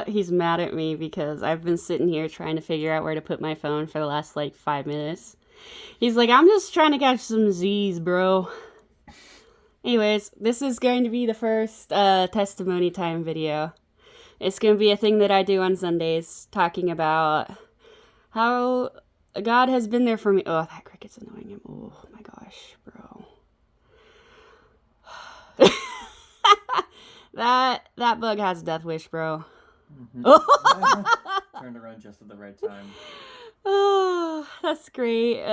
He's mad at me because I've been sitting here trying to figure out where to put my phone for the last like 5 minutes. He's like, I'm just trying to catch some Z's, bro. Anyways, this is going to be the first testimony time video. It's going to be a thing that I do on Sundays, talking about how God has been there for me. Oh, that cricket's annoying him. Oh my gosh, bro. that bug has a death wish, bro. Mm-hmm. Turned around just at the right time. Oh, that's great.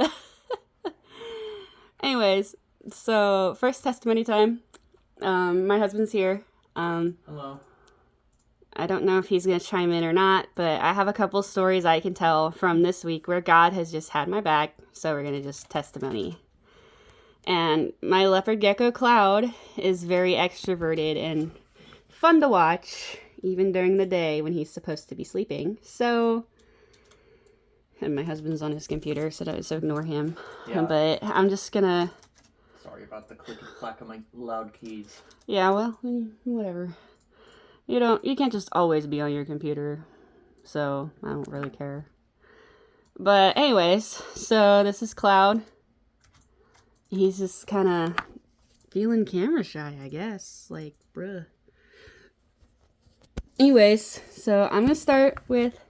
Anyways, so first testimony time. My husband's here. Hello. I don't know if he's going to chime in or not, but I have a couple stories I can tell from this week where God has just had my back, so we're going to just testimony. And my leopard gecko Cloud is very extroverted and fun to watch, even during the day when he's supposed to be sleeping. So, and my husband's on his computer, so ignore him. Yeah. But I'm just gonna... Sorry about the click-clack of my loud keys. Yeah, well, whatever. You can't just always be on your computer, so I don't really care. But anyways, so this is Cloud. He's just kind of feeling camera shy, I guess. Like, bruh. Anyways, so I'm going to start with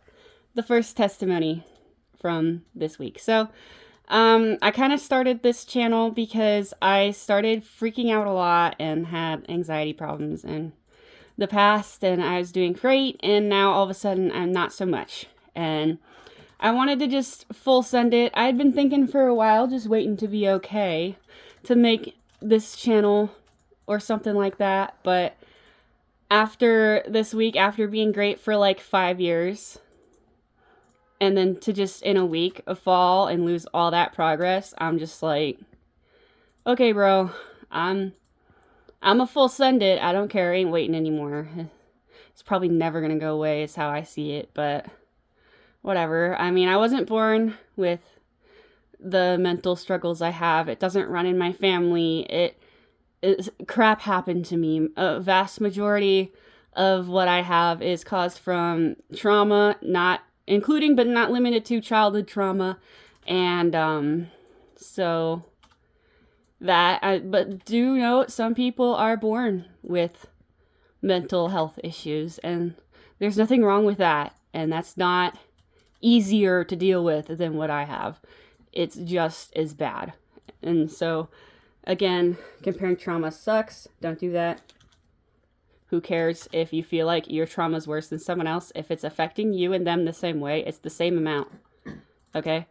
the first testimony from this week. So, I kind of started this channel because I started freaking out a lot and had anxiety problems in the past, and I was doing great, and now all of a sudden I'm not so much. And I wanted to just full send it. I'd been thinking for a while, just waiting to be okay to make this channel or something like that, but after this week, after being great for like 5 years, and then to just in a week fall and lose all that progress, I'm just like, okay, bro, I'm a full send it. I don't care. I ain't waiting anymore. It's probably never gonna go away is how I see it, but whatever. I mean, I wasn't born with the mental struggles I have. It doesn't run in my family. Crap happened to me. A vast majority of what I have is caused from trauma, not including but not limited to childhood trauma, and so that. But do note, some people are born with mental health issues, and there's nothing wrong with that, and that's not easier to deal with than what I have. It's just as bad. And so, again, comparing trauma sucks. Don't do that. Who cares if you feel like your trauma is worse than someone else? If it's affecting you and them the same way, it's the same amount. Okay?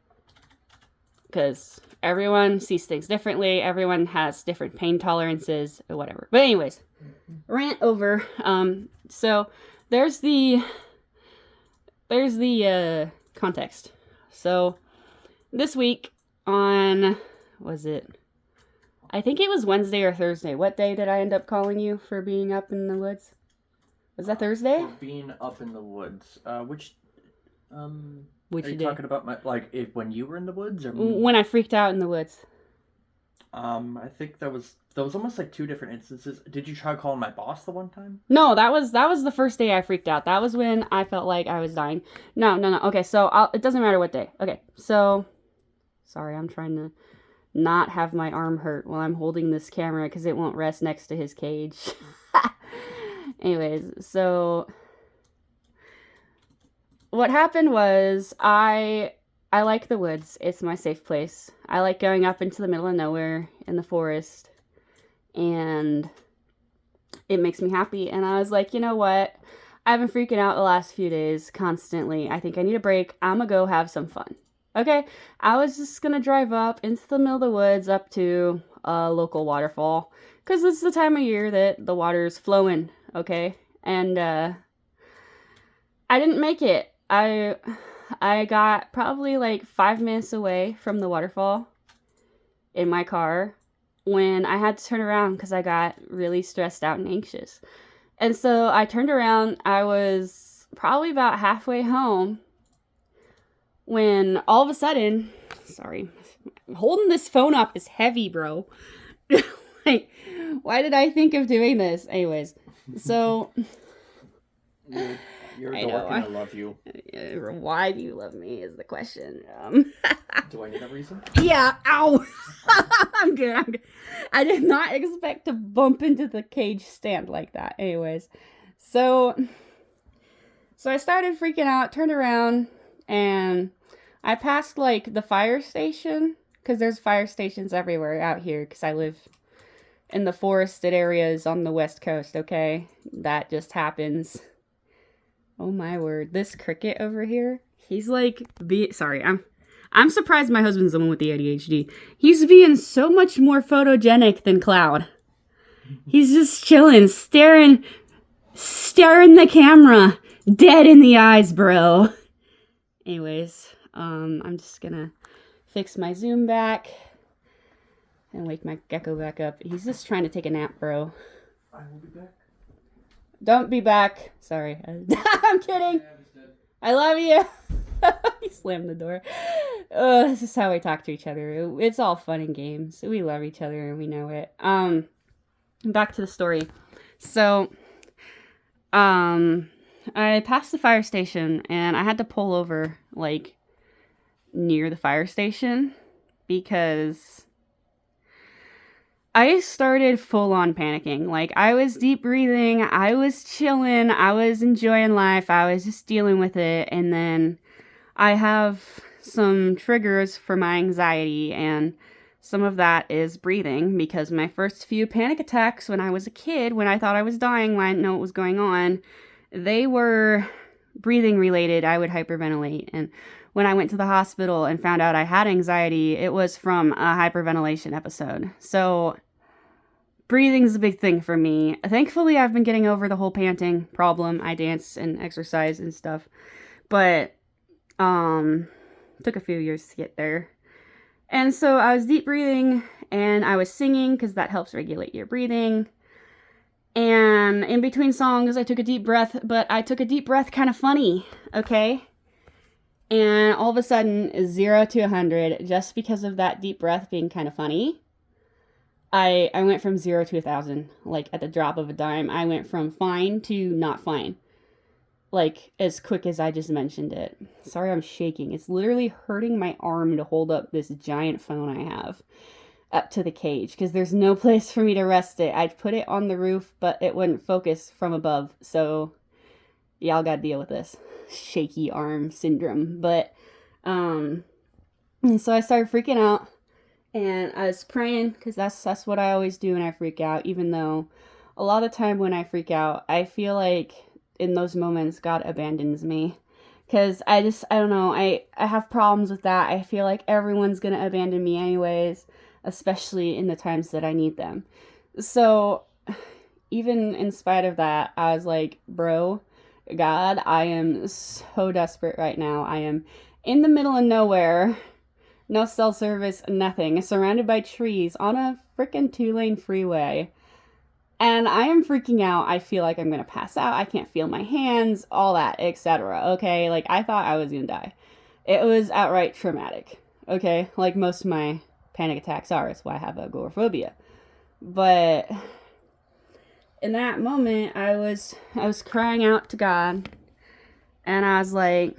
Because everyone sees things differently. Everyone has different pain tolerances, or whatever. But anyways, rant over. So there's the context. So this week on, I think it was Wednesday or Thursday. What day did I end up calling you for being up in the woods? Was that Thursday? For being up in the woods. Which are you day? Talking about when you were in the woods, or when I freaked out in the woods? I think that was almost like two different instances. Did you try calling my boss the one time? No, that was the first day I freaked out. That was when I felt like I was dying. No. Okay, so it doesn't matter what day. Okay, so sorry, I'm trying to not have my arm hurt while I'm holding this camera because it won't rest next to his cage. Anyways, so what happened was I like the woods. It's my safe place. I like going up into the middle of nowhere in the forest, and it makes me happy. And I was like, you know what? I've been freaking out the last few days constantly. I think I need a break. I'm gonna go have some fun. Okay? I was just gonna drive up into the middle of the woods up to a local waterfall, because it's the time of year that the water's flowing, okay? And I didn't make it. I got probably like 5 minutes away from the waterfall, in my car when I had to turn around because I got really stressed out and anxious. And so I turned around. I was probably about halfway home when all of a sudden, sorry, holding this phone up is heavy, bro. Like, why did I think of doing this? Anyways, so You're a dork and I love you. Why do you love me is the question. Do I need a reason? Yeah, ow. I'm good. I did not expect to bump into the cage stand like that. Anyways, so I started freaking out, turned around, and I passed like the fire station, because there's fire stations everywhere out here, because I live in the forested areas on the west coast, okay? That just happens. Oh my word. This cricket over here, he's like, sorry, I'm surprised my husband's the one with the ADHD. He's being so much more photogenic than Cloud. He's just chilling, staring the camera dead in the eyes, bro. Anyways, I'm just gonna fix my zoom back and wake my gecko back up. He's just trying to take a nap, bro. I will be back. Don't be back. Sorry. I'm kidding. I love you. He slammed the door. This is how we talk to each other. It's all fun and games. We love each other and we know it. Back to the story. So, I passed the fire station and I had to pull over, like, near the fire station because I started full on panicking. Like, I was deep breathing, I was chilling, I was enjoying life, I was just dealing with it, and then I have some triggers for my anxiety, and some of that is breathing, because my first few panic attacks when I was a kid, when I thought I was dying, when I didn't know what was going on, they were breathing related. I would hyperventilate, and when I went to the hospital and found out I had anxiety, it was from a hyperventilation episode. So breathing's a big thing for me. Thankfully, I've been getting over the whole panting problem. I dance and exercise and stuff, but took a few years to get there. And so I was deep breathing and I was singing because that helps regulate your breathing. And in between songs, I took a deep breath, but I took a deep breath kind of funny, okay? And all of a sudden, 0 to 100, just because of that deep breath being kind of funny, I went from 0 to 1,000, like at the drop of a dime. I went from fine to not fine, like as quick as I just mentioned it. Sorry, I'm shaking. It's literally hurting my arm to hold up this giant phone I have up to the cage, because there's no place for me to rest it. I'd put it on the roof, but it wouldn't focus from above, so y'all gotta deal with this shaky arm syndrome. But so I started freaking out, and I was praying, because that's what I always do when I freak out, even though a lot of the time when I freak out, I feel like in those moments God abandons me, because I don't know, I have problems with that. I feel like everyone's gonna abandon me anyways, especially in the times that I need them. So even in spite of that, I was like, bro, God, I am so desperate right now. I am in the middle of nowhere, no cell service, nothing, surrounded by trees on a freaking 2-lane freeway. And I am freaking out. I feel like I'm going to pass out. I can't feel my hands, all that, etc. Okay, like I thought I was going to die. It was outright traumatic. Okay, like most of my panic attacks are. That's why I have agoraphobia. But in that moment, I was crying out to God, and I was like,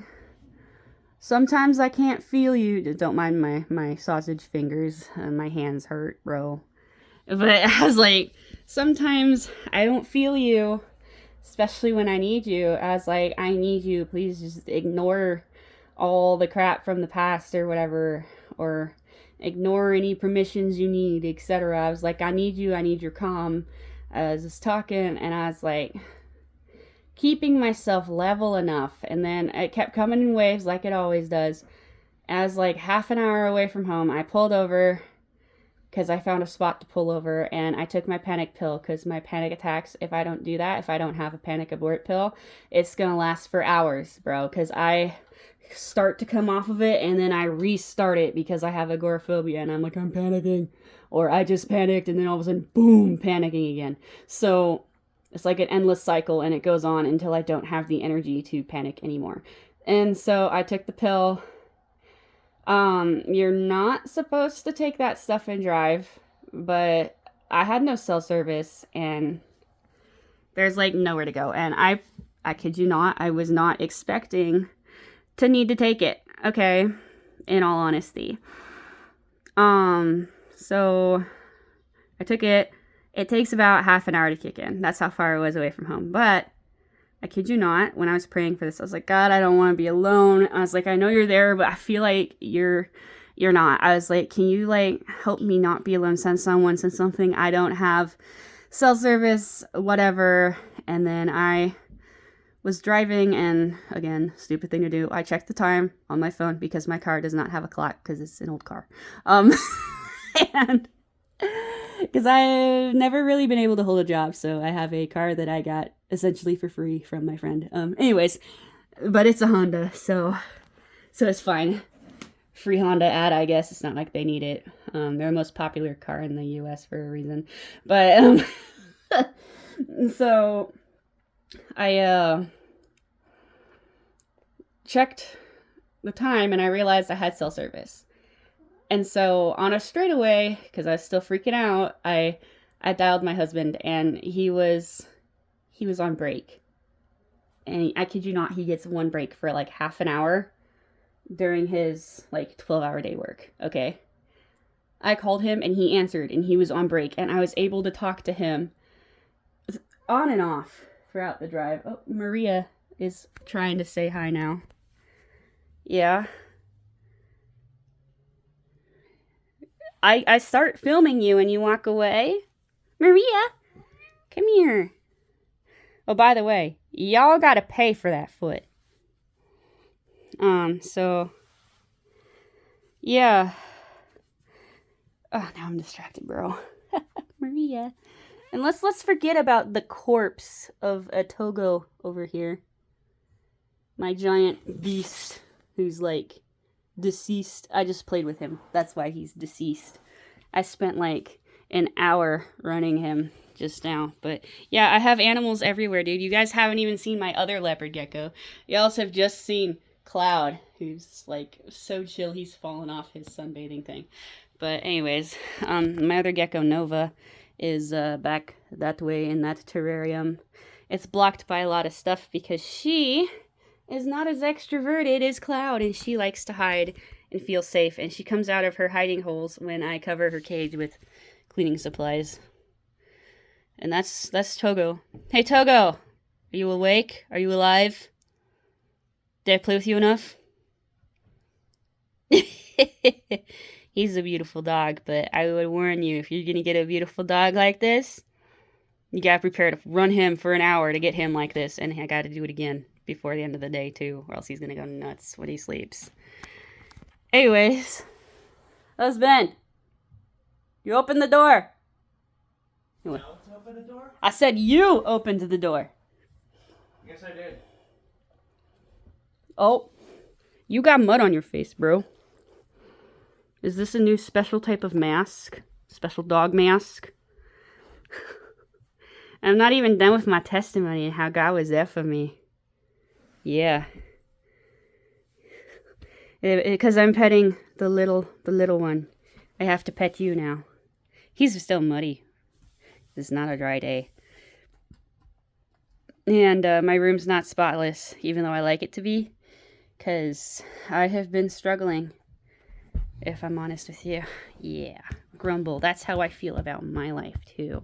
sometimes I can't feel you. Don't mind my sausage fingers. My hands hurt, bro. But I was like, sometimes I don't feel you, especially when I need you. I was like, I need you. Please just ignore all the crap from the past or whatever, or ignore any permissions you need, etc. I was like, I need you. I need your calm. I was just talking, and I was like, keeping myself level enough, and then it kept coming in waves like it always does. I was like half an hour away from home. I pulled over, because I found a spot to pull over, and I took my panic pill because my panic attacks, if I don't do that, if I don't have a panic abort pill, it's gonna last for hours, bro, because I start to come off of it and then I restart it because I have agoraphobia and I'm like, I'm panicking, or I just panicked and then all of a sudden, boom, panicking again. So it's like an endless cycle, and it goes on until I don't have the energy to panic anymore. And so I took the pill. You're not supposed to take that stuff and drive, but I had no cell service and there's like nowhere to go. And I kid you not, I was not expecting to need to take it. Okay. In all honesty. So I took it. It takes about half an hour to kick in. That's how far I was away from home. But I kid you not, when I was praying for this, I was like, God, I don't want to be alone. I was like, I know you're there, but I feel like you're not. I was like, can you like help me not be alone? Send someone, send something. I don't have cell service, whatever. And then I was driving, and again, stupid thing to do, I checked the time on my phone because my car does not have a clock because it's an old car. And because I've never really been able to hold a job, so I have a car that I got essentially for free from my friend. Anyways, but it's a Honda, so it's fine. Free Honda ad, I guess. It's not like they need it. They're the most popular car in the U.S. for a reason. But so I checked the time and I realized I had cell service. And so on a straightaway, because I was still freaking out, I dialed my husband, and he was on break. And I kid you not, he gets one break for like half an hour during his like 12-hour day work. Okay. I called him and he answered, and he was on break, and I was able to talk to him on and off throughout the drive. Oh, Maria is trying to say hi now. Yeah. I start filming you and you walk away. Maria, come here. Oh, by the way, y'all gotta pay for that foot. So, yeah. Oh, now I'm distracted, bro. Maria. And let's forget about the corpse of a Togo over here. My giant beast who's like deceased. I just played with him. That's why he's deceased. I spent like an hour running him just now. But yeah, I have animals everywhere, dude. You guys haven't even seen my other leopard gecko. You also have just seen Cloud, who's like so chill. He's fallen off his sunbathing thing. But anyways, my other gecko, Nova, is back that way in that terrarium. It's blocked by a lot of stuff because she is not as extroverted as Cloud, and she likes to hide and feel safe, and she comes out of her hiding holes when I cover her cage with cleaning supplies. And that's Togo. Hey, Togo! Are you awake? Are you alive? Did I play with you enough? He's a beautiful dog, but I would warn you, if you're gonna get a beautiful dog like this, you gotta prepare to run him for an hour to get him like this, and I gotta do it again before the end of the day too, or else he's gonna go nuts when he sleeps. Anyways, husband, you open the door. Open the door? I said you opened the door. Yes, I did. Oh, you got mud on your face, bro. Is this a new special type of mask? Special dog mask? I'm not even done with my testimony and how God was there for me. Yeah. Because I'm petting the little one. I have to pet you now. He's still muddy. It's not a dry day. And my room's not spotless, even though I like it to be. Because I have been struggling, if I'm honest with you. Yeah. Grumble. That's how I feel about my life, too.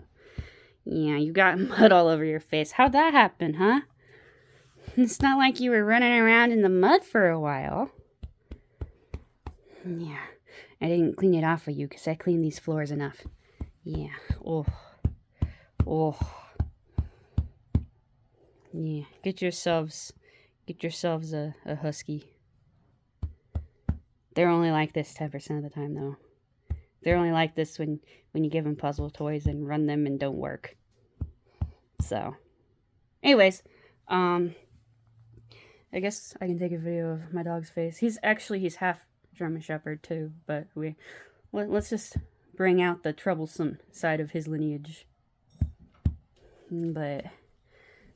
Yeah, you got mud all over your face. How'd that happen, huh? It's not like you were running around in the mud for a while. Yeah, I didn't clean it off for you because I cleaned these floors enough. Yeah, oh. Yeah, get yourselves a husky. They're only like this 10% of the time, though. They're only like this when you give them puzzle toys and run them and don't work. So, anyways, I guess I can take a video of my dog's face. He's half German Shepherd too, but let's just bring out the troublesome side of his lineage. But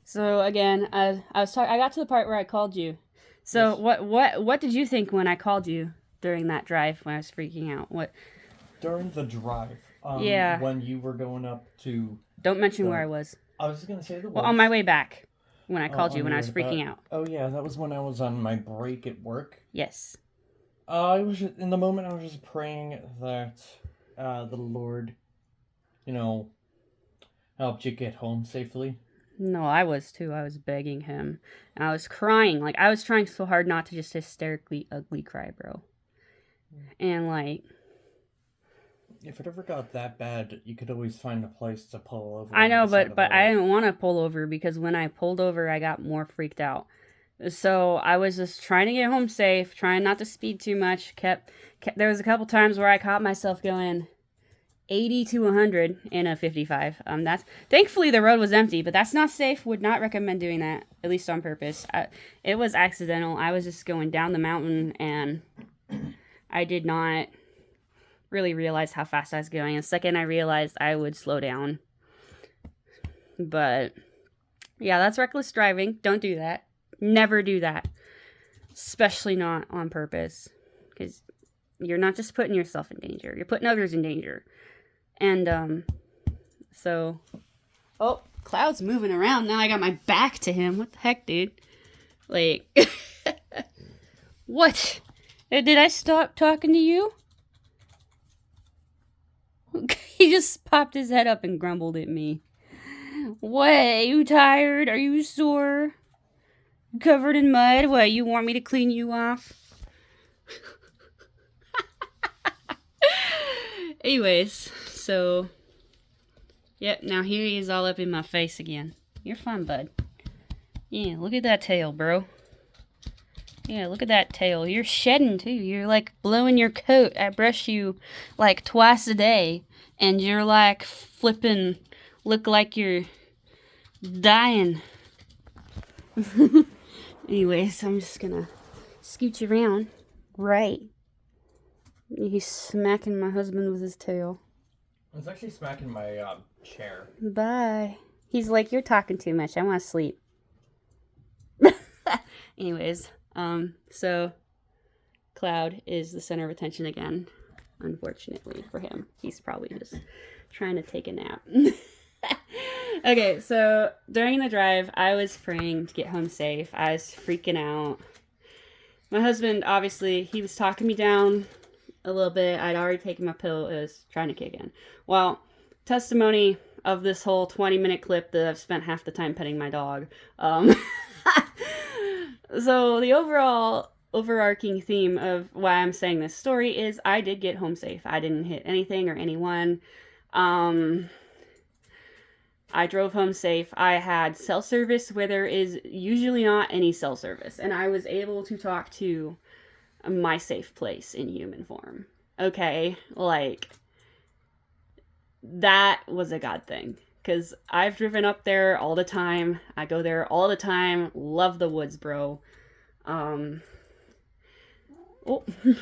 so again, I got to the part where I called you. So yes. What did you think when I called you during that drive when I was freaking out? What? During the drive. Yeah. When you were going up to. Don't mention where I was. I was just gonna say the woods. Well, on my way back when I called you when I was freaking out. Oh yeah, that was when I was on my break at work. Yes. I was just, in the moment. I was just praying that the Lord, helped you get home safely. No, I was too. I was begging him. And I was crying. Like, I was trying so hard not to just hysterically ugly cry, bro. And, like... If it ever got that bad, you could always find a place to pull over. I know, but I didn't want to pull over because when I pulled over, I got more freaked out. So I was just trying to get home safe, trying not to speed too much. There was a couple times where I caught myself going 80 to 100 in a 55. Thankfully the road was empty, but that's not safe. Would not recommend doing that, at least on purpose. It was accidental. I was just going down the mountain, and I did not really realize how fast I was going. The second I realized, I would slow down. But yeah, that's reckless driving. Don't do that. Never do that, especially not on purpose, because you're not just putting yourself in danger, you're putting others in danger. And so Cloud's moving around now. I got my back to him. What the heck, dude? Like, what? Did I stop talking to you? He just popped his head up and grumbled at me. What? Are you tired? Are you sore? Covered in mud? What, you want me to clean you off? Anyways, so... Yep, now here he is all up in my face again. You're fun, bud. Yeah, look at that tail, bro. Yeah, look at that tail. You're shedding, too. You're, like, blowing your coat. I brush you, like, twice a day. And you're, like, flipping... Look like you're... dying. Anyways, I'm just gonna scoot you around. Right. He's smacking my husband with his tail. It's actually smacking my chair. Bye. He's like, you're talking too much. I want to sleep. Anyways, so Cloud is the center of attention again. Unfortunately for him. He's probably just trying to take a nap. Okay, so during the drive, I was praying to get home safe. I was freaking out. My husband, obviously, he was talking me down a little bit. I'd already taken my pill. It was trying to kick in. Well, testimony of this whole 20-minute clip that I've spent half the time petting my dog. So the overarching theme of why I'm saying this story is I did get home safe. I didn't hit anything or anyone. I drove home safe. I had cell service where there is usually not any cell service. And I was able to talk to my safe place in human form. Okay, like, that was a God thing. Because I've driven up there all the time. I go there all the time. Love the woods, bro. Oh,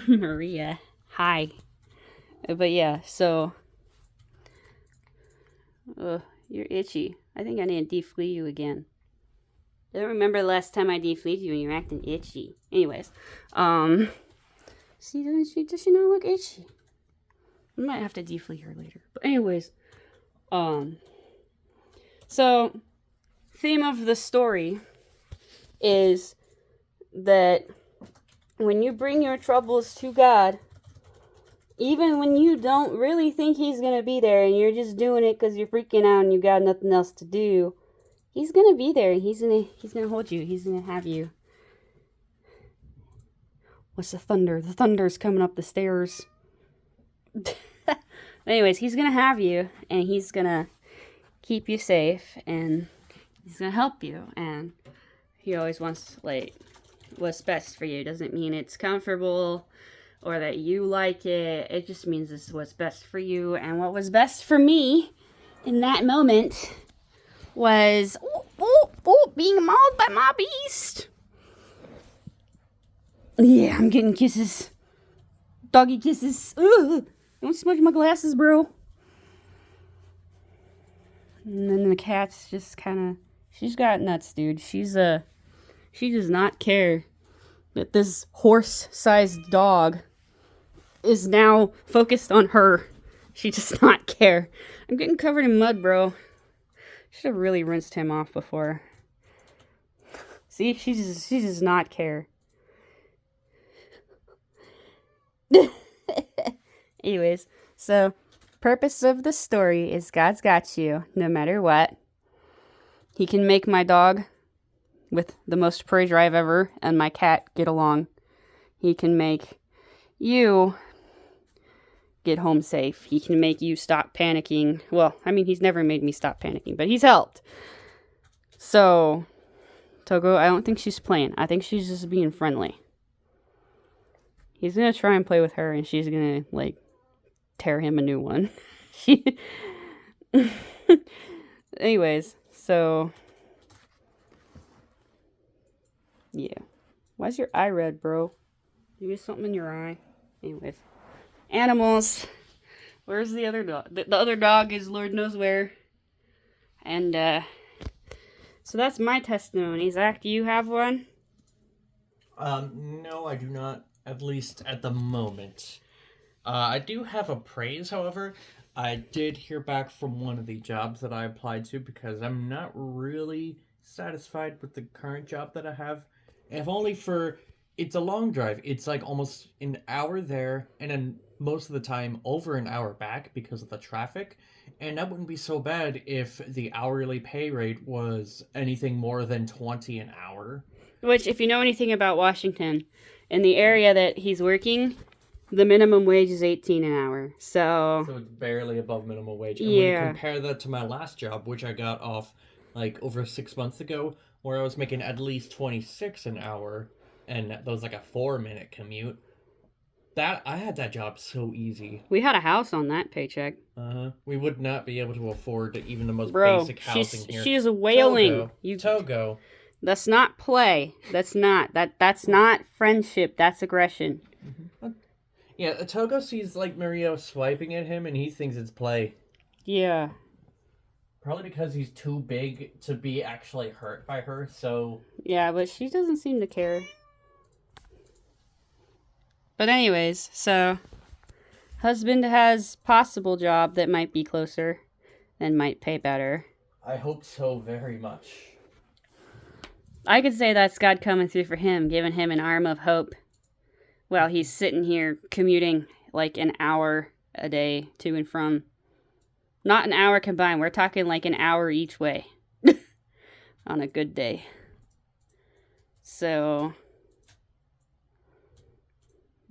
Maria. Hi. But yeah, so... You're itchy. I think I need to deflea you again. I don't remember the last time I defleed you and you're acting itchy. Anyways, see, does she not look itchy? I might have to deflea her later. But anyways, so theme of the story is that when you bring your troubles to God, even when you don't really think he's going to be there and you're just doing it because you're freaking out and you got nothing else to do, he's going to be there. He's going to hold you. He's going to have you. What's the thunder? The thunder's coming up the stairs. Anyways, he's going to have you and he's going to keep you safe and he's going to help you. And he always wants, like, what's best for you. Doesn't mean it's comfortable or that you like it. It just means this is what's best for you. And what was best for me in that moment was being mauled by my beast. Yeah, I'm getting kisses. Doggy kisses. Ugh. Don't smudge my glasses, bro. And then the cat's just kind of... She's got nuts, dude. She does not care that this horse-sized dog is now focused on her. She does not care. I'm getting covered in mud, bro. Should have really rinsed him off before. See, she does not care. Anyways, so purpose of the story is God's got you no matter what. He can make my dog with the most prey drive ever and my cat get along. He can make you get home safe. He can make you stop panicking. Well, I mean, he's never made me stop panicking, but he's helped. So, Togo, I don't think she's playing. I think she's just being friendly. He's gonna try and play with her, and she's gonna, like, tear him a new one. Anyways, so... yeah. Why's your eye red, bro? You get something in your eye? Anyways. Animals. Where's the other dog? The other dog is Lord knows where. And, so that's my testimony. Zach, do you have one? No, I do not. At least at the moment. I do have a praise, however. I did hear back from one of the jobs that I applied to because I'm not really satisfied with the current job that I have. If only for... it's a long drive. It's like almost an hour there, and then most of the time over an hour back because of the traffic. And that wouldn't be so bad if the hourly pay rate was anything more than $20 an hour. Which, if you know anything about Washington, in the area that he's working, the minimum wage is $18 an hour. So it's barely above minimum wage. And yeah. when you compare that to my last job, which I got off like over 6 months ago, where I was making at least $26 an hour, and that was like a 4-minute commute. That I had that job so easy. We had a house on that paycheck. We would not be able to afford even the most Bro, basic housing here. She is wailing. Togo. That's not play. That's not friendship. That's aggression. Mm-hmm. Yeah, Togo sees like Maria swiping at him, and he thinks it's play. Yeah. Probably because he's too big to be actually hurt by her. So. Yeah, but she doesn't seem to care. But anyways, so husband has possible job that might be closer and might pay better. I hope so very much. I could say that's God coming through for him, giving him an arm of hope while he's sitting here commuting like an hour a day to and from. Not an hour combined. We're talking like an hour each way on a good day. So...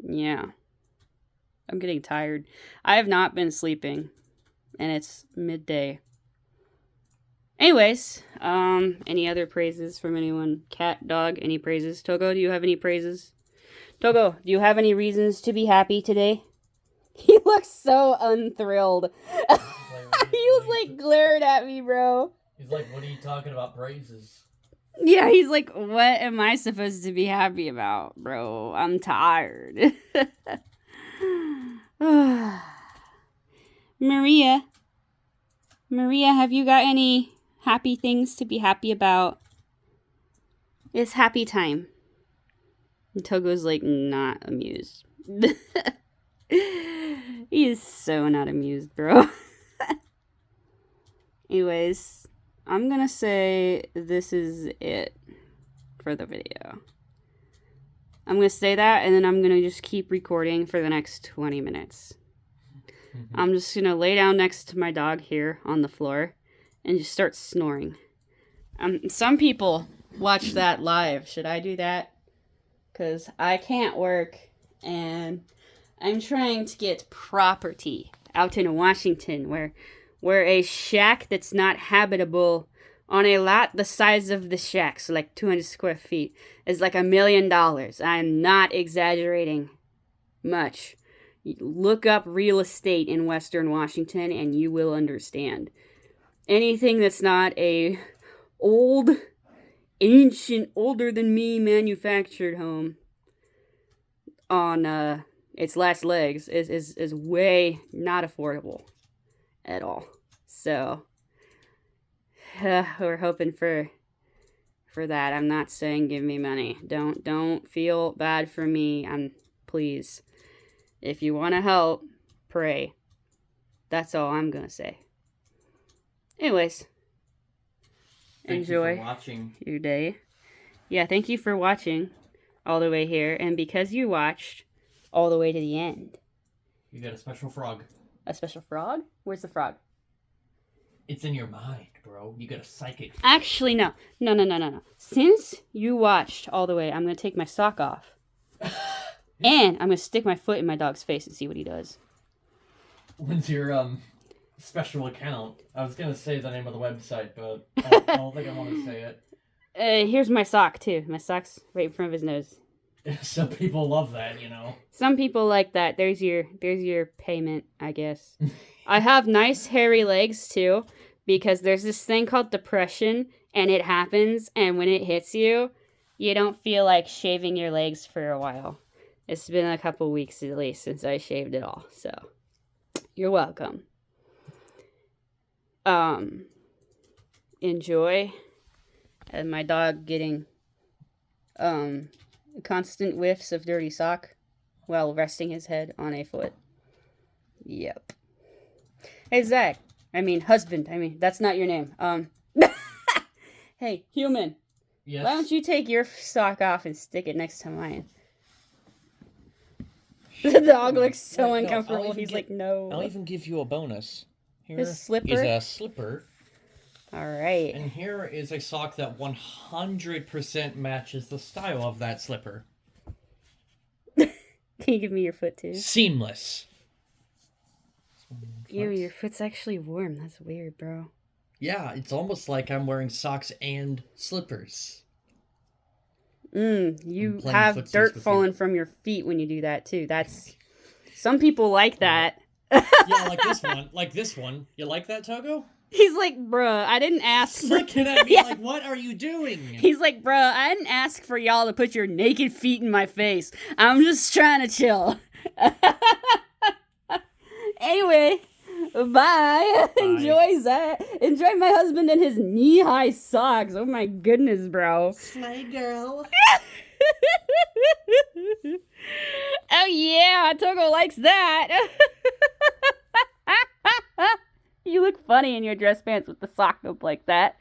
yeah. I'm getting tired. I have not been sleeping. And it's midday. Anyways, any other praises from anyone? Cat, dog, any praises? Togo, do you have any praises? Togo, do you have any reasons to be happy today? He looks so unthrilled. He was like glared at me, bro. He's like, what are you talking about praises? Yeah, he's like, what am I supposed to be happy about, bro? I'm tired. Maria, have you got any happy things to be happy about? It's happy time. And Togo's like not amused. He is so not amused, bro. Anyways, I'm gonna say this is it for the video. I'm gonna say that, and then I'm gonna just keep recording for the next 20 minutes. Mm-hmm. I'm just gonna lay down next to my dog here on the floor and just start snoring. Some people watch that live. Should I do that? Because I can't work, and I'm trying to get property out in Washington where a shack that's not habitable on a lot the size of the shack, so like 200 square feet, is like $1 million. I'm not exaggerating. much. Look up real estate in Western Washington and you will understand. Anything that's not a old, ancient, older than me manufactured home on its last legs is way not affordable at all. So we're hoping for that. I'm not saying give me money. Don't feel bad for me. Please. If you want to help, pray. That's all I'm gonna say. Anyways, enjoy your day. Yeah, thank you for watching all the way here, and because you watched all the way to the end, you got a special frog. A special frog? Where's the frog? It's in your mind, bro. You got a psychic. Actually, no. Since you watched all the way, I'm gonna take my sock off. And I'm going to stick my foot in my dog's face and see what he does. When's your special account? I was going to say the name of the website, but I don't think I want to say it. Here's my sock, too. My sock's right in front of his nose. Some people love that, you know. Some people like that. There's your payment, I guess. I have nice hairy legs, too, because there's this thing called depression, and it happens, and when it hits you, you don't feel like shaving your legs for a while. It's been a couple weeks at least since I shaved it all, so you're welcome. Enjoy. And my dog getting constant whiffs of dirty sock while resting his head on a foot. Yep. Hey Zach. Husband. That's not your name. Hey, human. Yes. Why don't you take your sock off and stick it next to mine? The dog looks so uncomfortable. He's like, no. I'll even give you a bonus. Here His slipper? is a slipper. All right. And here is a sock that 100% matches the style of that slipper. Can you give me your foot too? Seamless. Ew, your foot's actually warm. That's weird, bro. Yeah, it's almost like I'm wearing socks and slippers. You have dirt falling from your feet when you do that too. That's some people like that. Yeah, like this one. You like that, Togo? He's like, bruh, I didn't ask for... Looking at me like, what are you doing? He's like, bruh, I didn't ask for y'all to put your naked feet in my face. I'm just trying to chill. Anyway, bye. Enjoy that. Enjoy my husband and his knee-high socks. Oh my goodness, bro. Slay girl. Oh yeah, Togo likes that. You look funny in your dress pants with the sock up like that.